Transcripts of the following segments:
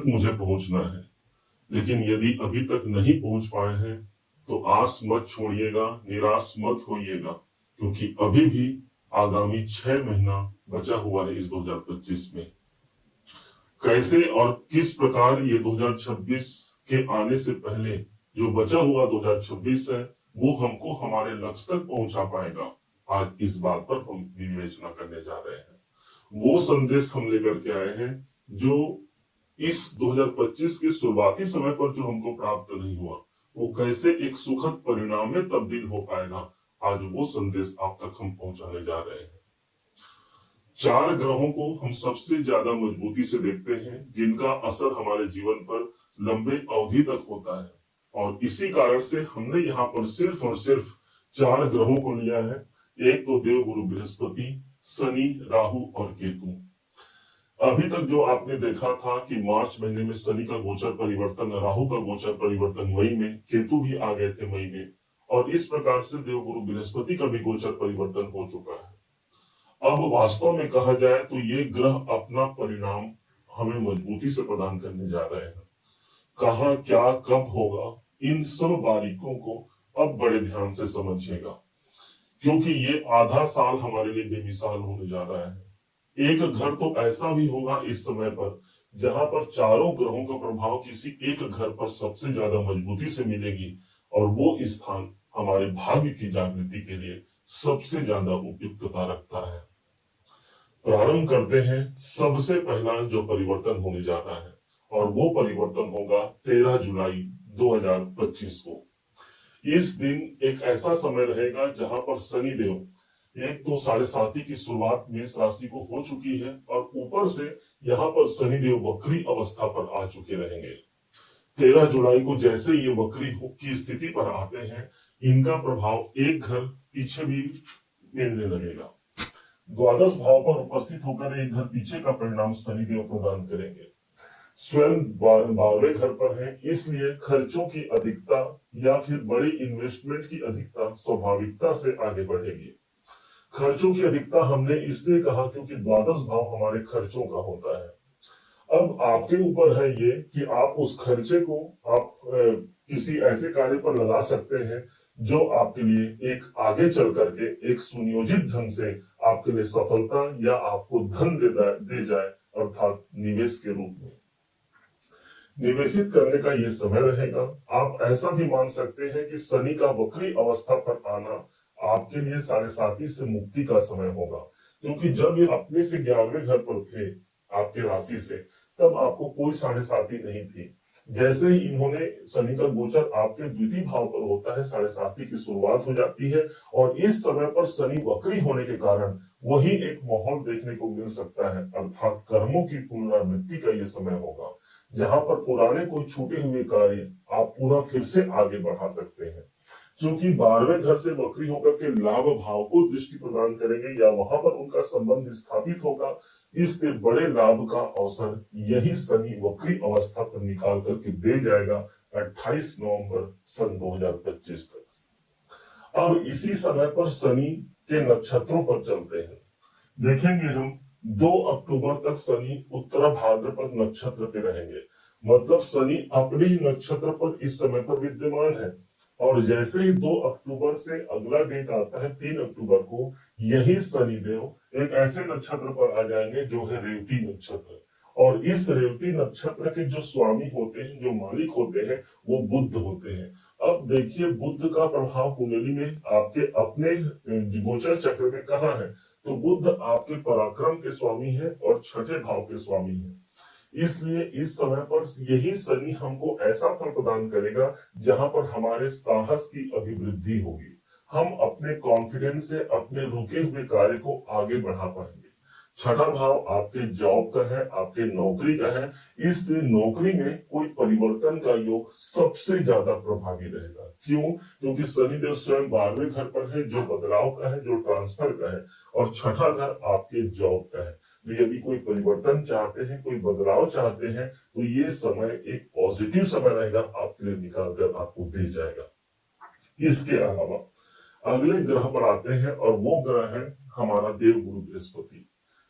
मुझे पहुंचना है, लेकिन यदि अभी तक नहीं पहुंच पाए हैं तो आस मत छोड़िएगा, निराश मत होइएगा, क्योंकि अभी भी आगामी 6 महीना बचा हुआ है इस 2025 में। कैसे और किस प्रकार ये 2026 के आने से पहले जो बचा हुआ 2026 है वो हमको हमारे लक्ष्य तक पहुंचा पाएगा, आज इस बात पर हम विवेचना करने जा रहे हैं। वो संदेश हम लेकर के आए हैं जो इस 2025 के शुरुआती समय पर जो हमको प्राप्त नहीं हुआ, वो कैसे एक सुखद परिणाम में तब्दील हो पाएगा, आज वो संदेश आप तक हम पहुंचाने जा रहे हैं। 4 ग्रहों को हम सबसे ज्यादा मजबूती से देखते हैं, जिनका असर हमारे जीवन पर लंबे अवधि तक होता है, और इसी कारण से हमने यहाँ पर सिर्फ और सिर्फ 4 ग्रहों को लिया है। एक तो देवगुरु बृहस्पति, शनि, राहु और केतु। अभी तक जो आपने देखा था कि मार्च महीने में शनि का गोचर परिवर्तन, राहु का गोचर परिवर्तन मई में, केतु भी आ गए थे मई में, और इस प्रकार से देवगुरु बृहस्पति का भी गोचर परिवर्तन हो चुका है। अब वास्तव में कहा जाए तो ये ग्रह अपना परिणाम हमें मजबूती से प्रदान करने जा रहे हैं। कहा क्या कब होगा, इन सब बारीकों को अब बड़े ध्यान से समझिएगा, क्योंकि ये आधा साल हमारे लिए बेमिसाल होने जा रहा है। एक घर तो ऐसा भी होगा इस समय पर जहां पर चारों ग्रहों का प्रभाव किसी एक घर पर सबसे ज्यादा मजबूती से मिलेगी, और वो स्थान हमारे भाग्य की जागृति के लिए सबसे ज्यादा उपयुक्तता रखता है। प्रारंभ करते हैं सबसे पहला जो परिवर्तन होने जा रहा है, और वो परिवर्तन होगा 13 जुलाई 2025 को। इस दिन एक ऐसा समय रहेगा जहां पर शनिदेव, एक तो 7.5 की शुरुआत मेष राशि को हो चुकी है, और ऊपर से यहाँ पर शनिदेव वक्री अवस्था पर आ चुके रहेंगे। 13 जुलाई को जैसे ये वक्री की स्थिति पर आते हैं, इनका प्रभाव एक घर पीछे भी मिलने लगेगा। द्वादश भाव पर उपस्थित होकर एक घर पीछे का परिणाम शनिदेव प्रदान करेंगे। स्वयं 12वें घर पर है, इसलिए खर्चों की अधिकता या फिर बड़ी इन्वेस्टमेंट की अधिकता स्वाभाविकता से आगे बढ़ेगी। खर्चों की अधिकता हमने इसलिए कहा क्योंकि द्वादश भाव हमारे खर्चों का होता है। अब आपके ऊपर है ये कि आप उस खर्चे को आप किसी ऐसे कार्य पर लगा सकते हैं जो आपके लिए एक आगे चल करके एक सुनियोजित ढंग से आपके लिए सफलता या आपको धन दे जाए, अर्थात निवेश के रूप में निवेशित करने का ये समय रहेगा। आप ऐसा भी मान सकते हैं कि शनि का वक्री अवस्था पर आना आपके लिए 7.5 से मुक्ति का समय होगा, क्योंकि जब ये अपने से 11वें घर पर थे आपके राशि से, तब आपको कोई 7.5 नहीं थी। जैसे ही इन्होंने शनि का गोचर आपके द्वितीय भाव पर होता है, 7.5 की शुरुआत हो जाती है, और इस समय पर शनि वक्री होने के कारण वही एक माहौल देखने को मिल सकता है, अर्थात कर्मों की पुनरावृत्ति का ये समय होगा, जहां पर पुराने कोई छूटे हुए कार्य आप पूरा फिर से आगे बढ़ा सकते हैं। क्योंकि 12वें घर से वक्री होकर के लाभ भाव को दृष्टि प्रदान करेंगे या वहां पर उनका संबंध स्थापित होगा, इसलिए बड़े लाभ का अवसर यही शनि वक्री अवस्था पर निकाल करके दे जाएगा 28 नवंबर सन 2025 तक। अब इसी समय पर शनि के नक्षत्रों पर चलते हैं। देखेंगे हम 2 अक्टूबर तक शनि उत्तरा भाद्रपद नक्षत्र पे रहेंगे, मतलब शनि अपने ही नक्षत्र पर इस समय पर विद्यमान है। और जैसे ही 2 अक्टूबर से अगला डेट आता है 3 अक्टूबर को, यही शनिदेव एक ऐसे नक्षत्र पर आ जाएंगे जो है रेवती नक्षत्र, और इस रेवती नक्षत्र के जो स्वामी होते हैं, जो मालिक होते हैं, वो बुध होते हैं। अब देखिए बुध का प्रभाव कुंडली में आपके अपने गोचर चक्र में कहाँ है, तो बुध आपके पराक्रम के स्वामी है और छठे भाव के स्वामी है। इसलिए इस समय पर यही शनि हमको ऐसा फल प्रदान करेगा जहां पर हमारे साहस की अभिवृद्धि होगी, हम अपने कॉन्फिडेंस से अपने रुके हुए कार्य को आगे बढ़ा पाएंगे। छठा भाव आपके जॉब का है, आपके नौकरी का है, इसलिए नौकरी में कोई परिवर्तन का योग सबसे ज्यादा प्रभावी रहेगा। क्यों? क्योंकि शनिदेव स्वयं 12वें घर पर है, जो बदलाव का है, जो ट्रांसफर का है, और छठा घर आपके जॉब का है। तो यदि कोई परिवर्तन चाहते हैं, कोई बदलाव चाहते हैं, तो ये समय एक पॉजिटिव समय रहेगा, आपके लिए निकाल कर आपको दे जाएगा। इसके अलावा अगले ग्रह पर आते हैं, और वो ग्रह है हमारा देवगुरु बृहस्पति।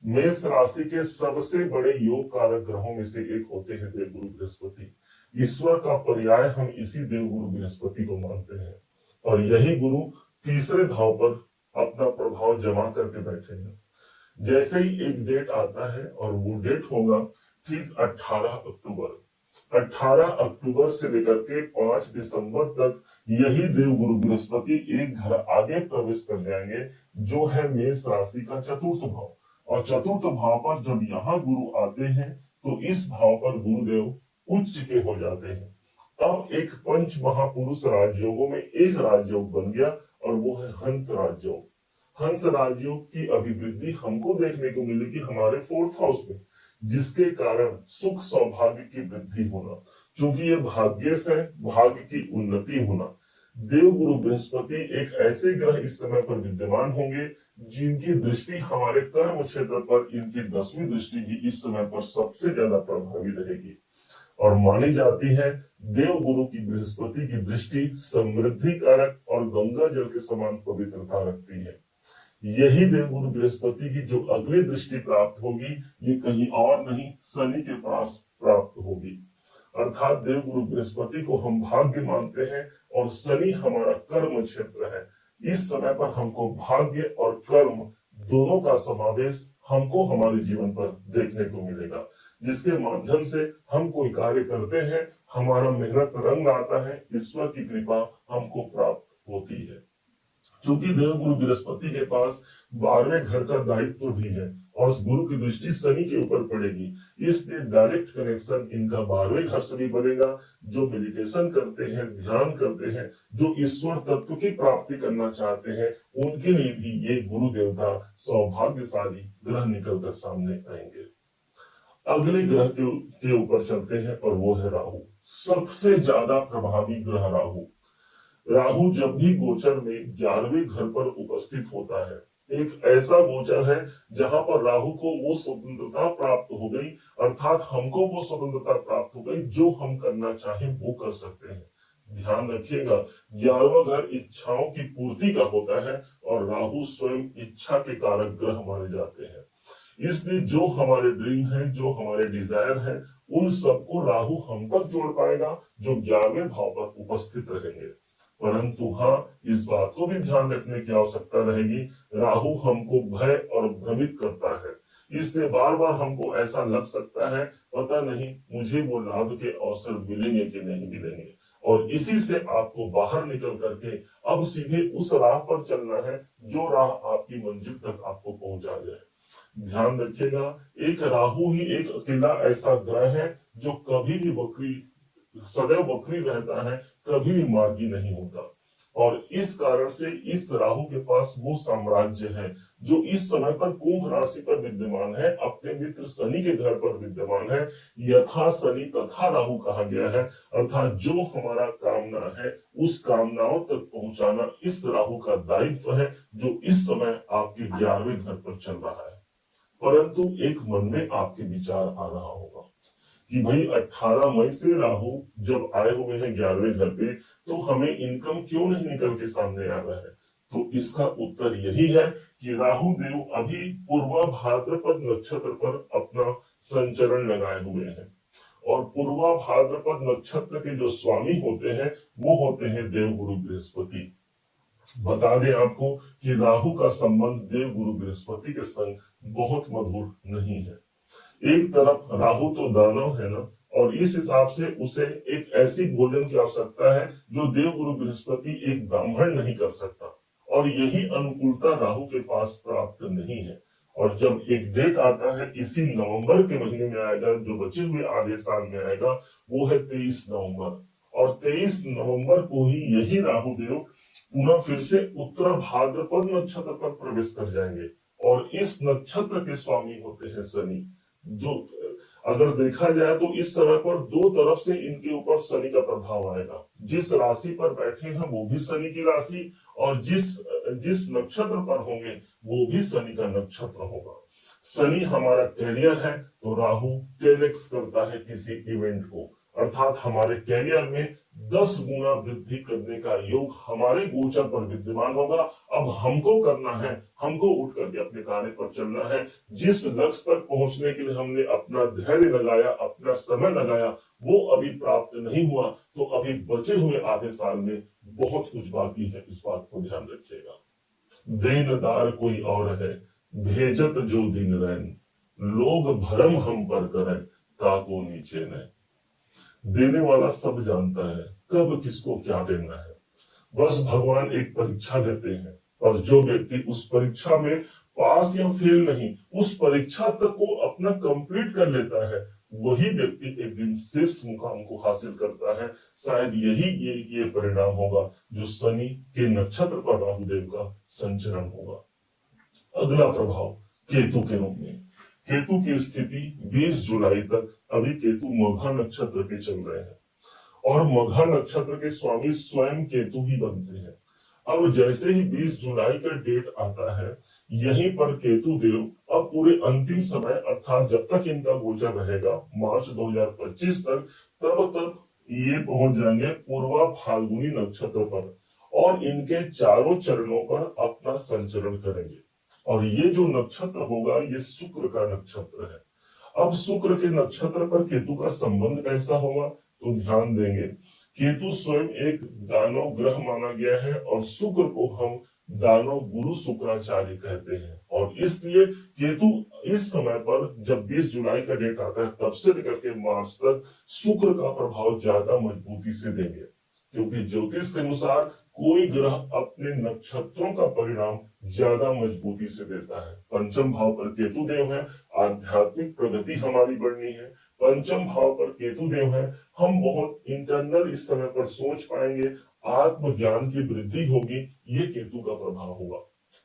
मेष राशि के सबसे बड़े योग कारक ग्रहों में से एक होते हैं देवगुरु बृहस्पति। ईश्वर का पर्याय हम इसी देवगुरु बृहस्पति को मानते हैं और यही गुरु तीसरे भाव पर अपना प्रभाव जमा करके बैठे हैं। जैसे ही एक डेट आता है और वो डेट होगा ठीक 18 अक्टूबर। 18 अक्टूबर से लेकर के 5 दिसंबर तक यही देवगुरु बृहस्पति एक घर आगे प्रवेश कर जाएंगे, जो है मेष राशि का चतुर्थ भाव। और चतुर्थ भाव पर जब यहाँ गुरु आते हैं तो इस भाव पर गुरुदेव उच्च के हो जाते हैं। अब एक पंच महापुरुष राजयोगों में एक राजयोग बन गया और वो है हंस राजयोग। हंस राजयोग की अभिवृद्धि हमको देखने को मिलेगी हमारे 4th हाउस में, जिसके कारण सुख सौभाग्य की वृद्धि होना, क्योंकि ये भाग्य से भाग्य की उन्नति होना। देवगुरु बृहस्पति एक ऐसे ग्रह इस समय पर विद्यमान होंगे जिनकी दृष्टि हमारे कर्म क्षेत्र पर, इनकी 10वीं दृष्टि भी इस समय पर सबसे ज्यादा प्रभावी रहेगी और मानी जाती है देवगुरु की बृहस्पति की दृष्टि समृद्धि कारक और गंगा जल के समान पवित्रता रखती है। यही देवगुरु बृहस्पति की जो अगली दृष्टि प्राप्त होगी ये कहीं और नहीं शनि के पास प्राप्त होगी। अर्थात देवगुरु बृहस्पति को हम भाग्य मानते हैं और शनि हमारा कर्म क्षेत्र है। इस समय पर हमको भाग्य और कर्म दोनों का समावेश हमको हमारे जीवन पर देखने को मिलेगा, जिसके माध्यम से हम कोई कार्य करते हैं, हमारा मेहनत रंग आता है, ईश्वर की कृपा हमको प्राप्त होती है। क्योंकि देवगुरु बृहस्पति के पास 12वें घर का दायित्व भी है और उस गुरु की दृष्टि शनि के ऊपर पड़ेगी, इसलिए डायरेक्ट कनेक्शन इनका 12वें घर से भी बनेगा। जो मेडिटेशन करते हैं, ध्यान करते हैं, जो ईश्वर तत्व की प्राप्ति करना चाहते हैं, उनके लिए भी ये गुरु देवता सौभाग्यशाली ग्रह निकलकर सामने आएंगे। अगले ग्रह के ऊपर चलते हैं और वो है राहु। सबसे ज्यादा प्रभावी ग्रह राहु। राहु जब भी गोचर में 11वें घर पर उपस्थित होता है, एक ऐसा गोचर है जहां पर राहु को वो स्वतंत्रता प्राप्त हो गई, अर्थात हमको वो स्वतंत्रता प्राप्त हो गई जो हम करना चाहें वो कर सकते हैं। ध्यान रखिएगा 11वां घर इच्छाओं की पूर्ति का होता है और राहु स्वयं इच्छा के कारक ग्रह माने जाते हैं। इसलिए जो हमारे ड्रीम है, जो हमारे डिजायर है, उन सबको राहु हम तक जोड़ पाएगा जो 11वें भाव पर उपस्थित रहेंगे। परंतु हाँ, इस बात को भी ध्यान रखने की आवश्यकता रहेगी, राहु हमको भय और भ्रमित करता है, इसलिए बार बार हमको ऐसा लग सकता है पता नहीं मुझे वो लाभ के अवसर मिलेंगे कि नहीं मिलेंगे, और इसी से आपको बाहर निकल करके अब सीधे उस राह पर चलना है जो राह आपकी मंजिल तक आपको पहुंचा जाए। ध्यान रखिएगा, एक राहु ही एक अकेला ऐसा ग्रह है जो कभी भी सदैव वक्री रहता है, कभी भी मार्गी नहीं होता। और इस कारण से इस राहु के पास वो साम्राज्य है जो इस समय पर कुंभ राशि पर विद्यमान है, अपने मित्र शनि के घर पर विद्यमान है। यथा शनि तथा राहु कहा गया है, अर्थात जो हमारा कामना है उस कामनाओं तक पहुंचाना इस राहु का दायित्व है जो इस समय आपके 11वें घर पर चल रहा है। परंतु एक मन में आपके विचार आ रहा होगा कि भाई 18 मई से राहु जब आए हुए हैं 11वें घर पे, तो हमें इनकम क्यों नहीं निकल के सामने आ रहा है? तो इसका उत्तर यही है कि राहु देव अभी पूर्वा भाद्रपद नक्षत्र पर अपना संचरण लगाए हुए हैं और पूर्वा भाद्रपद नक्षत्र के जो स्वामी होते हैं वो होते हैं देवगुरु बृहस्पति। बता दें आपको कि राहु का संबंध देवगुरु बृहस्पति के संग बहुत मधुर नहीं है। एक तरफ राहु तो दानव है ना, और इस हिसाब से उसे एक ऐसी भोजन की आवश्यकता है जो देवगुरु बृहस्पति एक ब्राह्मण नहीं कर सकता, और यही अनुकूलता राहु के पास प्राप्त नहीं है। और जब एक डेट आता है इसी नवंबर के महीने में आएगा, जो बचे हुए आधे साल में आएगा, वो है 23 नवंबर, और 23 नवंबर को ही यही राहु देव पुनः फिर से उत्तर भाद्रपद नक्षत्र पर प्रवेश कर जाएंगे, और इस नक्षत्र के स्वामी होते हैं शनि। जो अगर देखा जाए तो इस समय पर दो तरफ से इनके ऊपर शनि का प्रभाव आएगा। जिस राशि पर बैठे हैं वो भी शनि की राशि, और जिस नक्षत्र पर होंगे वो भी शनि का नक्षत्र होगा। शनि हमारा कैरियर है तो राहु 10x करता है किसी इवेंट को, अर्थात हमारे कैरियर में 10 गुना वृद्धि करने का योग हमारे गोचर पर विद्यमान होगा। अब हमको करना है, हमको उठ करके अपने कार्य पर चलना है। जिस लक्ष्य तक पहुंचने के लिए हमने अपना धैर्य लगाया, अपना समय लगाया, वो अभी प्राप्त नहीं हुआ, तो अभी बचे हुए आधे साल में बहुत कुछ बाकी है। इस बात को ध्यान रखिएगा। देनदार कोई और है, भेजत जो दिन रैन, लोग भरम हम पर करें, ताको नीचे न। देने वाला सब जानता है कब किसको क्या देना है। बस भगवान एक परीक्षा लेते हैं, और जो व्यक्ति उस परीक्षा में पास या फेल नहीं, उस परीक्षा तक को अपना कंप्लीट कर लेता है, वही व्यक्ति एक दिन शीर्ष मुकाम को हासिल करता है। शायद यही ये परिणाम होगा जो शनि के नक्षत्र पर राहुदेव का संचरण होगा। अगला प्रभाव केतु के रूप में। केतु की स्थिति 20 जुलाई तक, अभी केतु मघा नक्षत्र के चल रहे हैं, और मघा नक्षत्र के स्वामी स्वयं केतु ही बनते हैं। अब जैसे ही 20 जुलाई का डेट आता है, यहीं पर केतु देव अब पूरे अंतिम समय, अर्थात जब तक इनका गोचर रहेगा मार्च 2025 तक, तब तक ये पहुंच जाएंगे पूर्वा फाल्गुनी नक्षत्र पर, और इनके चारों चरणों पर अपना संचरण करेंगे। और ये जो नक्षत्र होगा, ये शुक्र का नक्षत्र है। अब शुक्र के नक्षत्र पर केतु का संबंध कैसा होगा, तो ध्यान देंगे। केतु स्वयं एक दानव ग्रह माना गया है, और शुक्र को हम दानव गुरु शुक्राचार्य कहते हैं। और इसलिए केतु इस समय पर, जब 20 जुलाई का डेट आता है, तब से लेकर के मार्च तक शुक्र का प्रभाव ज्यादा मजबूती से देंगे। क्योंकि ज्योतिष के अनुसार कोई ग्रह अपने नक्षत्रों का परिणाम ज्यादा मजबूती से देता है। पंचम भाव पर केतु देव है, आध्यात्मिक प्रगति हमारी बढ़नी है। पंचम भाव पर केतु देव है, हम बहुत इंटरनल इस समय पर सोच पाएंगे, आत्मज्ञान की वृद्धि होगी, ये केतु का प्रभाव होगा।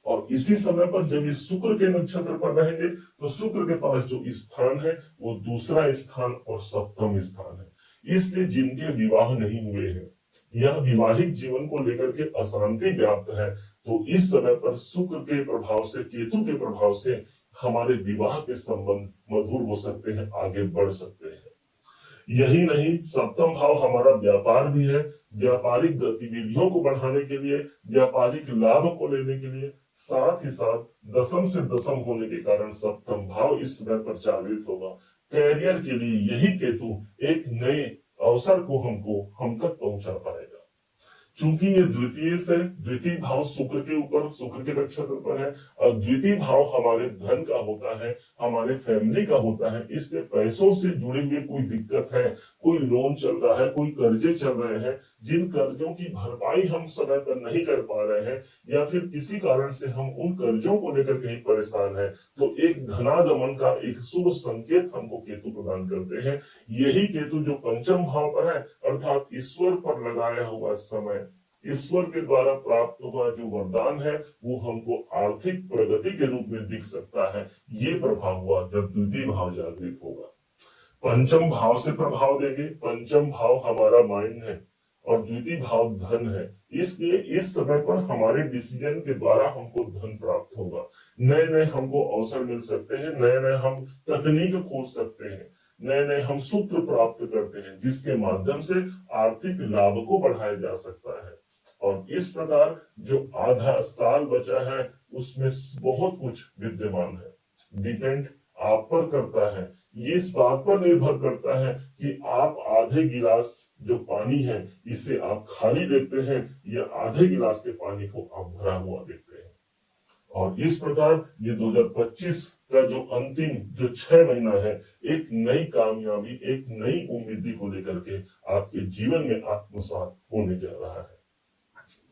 और इसी समय पर जब ये शुक्र के नक्षत्र पर रहेंगे, तो शुक्र के पास जो स्थान है वो दूसरा स्थान और सप्तम स्थान है। इसलिए जिनके विवाह नहीं हुए हैं या विवाहिक जीवन को लेकर के अशांति व्याप्त है, तो इस समय पर शुक्र के प्रभाव से, केतु के प्रभाव से हमारे विवाह के संबंध मधुर हो सकते हैं, आगे बढ़ सकते हैं। यही नहीं, सप्तम भाव हमारा व्यापार भी है। व्यापारिक गतिविधियों को बढ़ाने के लिए, व्यापारिक लाभ को लेने के लिए, साथ ही साथ दसम से दसम होने के कारण सप्तम भाव इस समय पर चालित होगा। कैरियर के लिए यही केतु एक नए अवसर को हम तक पहुंचा पाएगा। चूंकि ये द्वितीय भाव शुक्र के ऊपर, शुक्र के नक्षत्र पर है, और द्वितीय भाव हमारे धन का होता है, हमारे फैमिली का होता है। इसलिए पैसों से जुड़े हुए कोई दिक्कत है, कोई लोन चल रहा है, कोई कर्जे चल रहे हैं, जिन कर्जों की भरपाई हम समय पर नहीं कर पा रहे हैं, या फिर किसी कारण से हम उन कर्जों को लेकर कहीं परेशान हैं, तो एक धनागमन का एक शुभ संकेत हमको केतु प्रदान करते हैं। यही केतु जो पंचम भाव पर है, अर्थात ईश्वर पर लगाया हुआ समय, ईश्वर के द्वारा प्राप्त हुआ जो वरदान है, वो हमको आर्थिक प्रगति के रूप में दिख सकता है। ये प्रभाव हुआ जब द्वितीय भाव जागृत होगा। पंचम भाव से प्रभाव देंगे। पंचम भाव हमारा माइंड है और द्वितीय भाव धन है। इसलिए इस समय पर हमारे डिसीजन के द्वारा हमको धन प्राप्त होगा। नए नए हमको अवसर मिल सकते हैं, नए नए हम तकनीक खोज सकते हैं, नए नए हम सूत्र प्राप्त करते हैं, जिसके माध्यम से आर्थिक लाभ को बढ़ाया जा सकता है। और इस प्रकार जो आधा साल बचा है, उसमें बहुत कुछ विद्यमान है। डिपेंड आप पर करता है, ये इस बात पर निर्भर करता है कि आप आधे गिलास जो पानी है, इसे आप खाली देखते हैं या आधे गिलास के पानी को आप भरा हुआ देखते हैं। और इस प्रकार ये 2025 का जो अंतिम जो 6 महीना है, एक नई कामयाबी, एक नई उम्मीदी को लेकर के आपके जीवन में आत्मसात होने जा रहा है।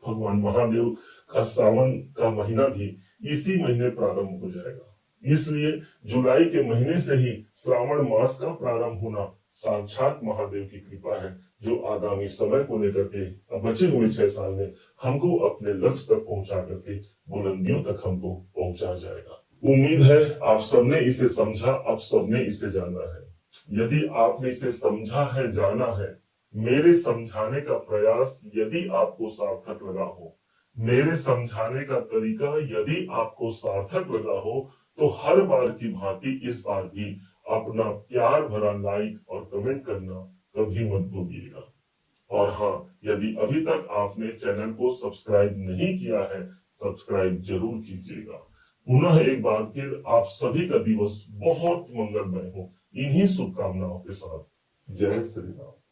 भगवान महादेव का सावन का महीना भी इसी महीने प्रारंभ हो जाएगा। इसलिए जुलाई के महीने से ही श्रावण मास का प्रारंभ होना साक्षात महादेव की कृपा है, जो आगामी समय को लेकर के बचे हुए 6 साल में हमको अपने लक्ष्य तक पहुंचा करके बुलंदियों तक हमको पहुंचा जाएगा। उम्मीद है आप सबने इसे समझा, आप सबने इसे जाना है। यदि आपने इसे समझा है, जाना है, मेरे समझाने का प्रयास यदि आपको सार्थक लगा हो, मेरे समझाने का तरीका यदि आपको सार्थक लगा हो, तो हर बार की भांति इस बार भी अपना प्यार भरा लाइक और कमेंट करना कभी मत भूलिएगा। और हाँ, यदि अभी तक आपने चैनल को सब्सक्राइब नहीं किया है, सब्सक्राइब जरूर कीजिएगा। पुनः एक बार फिर आप सभी का दिवस बहुत मंगलमय हो, इन्हीं शुभकामनाओं के साथ। जय श्री राम।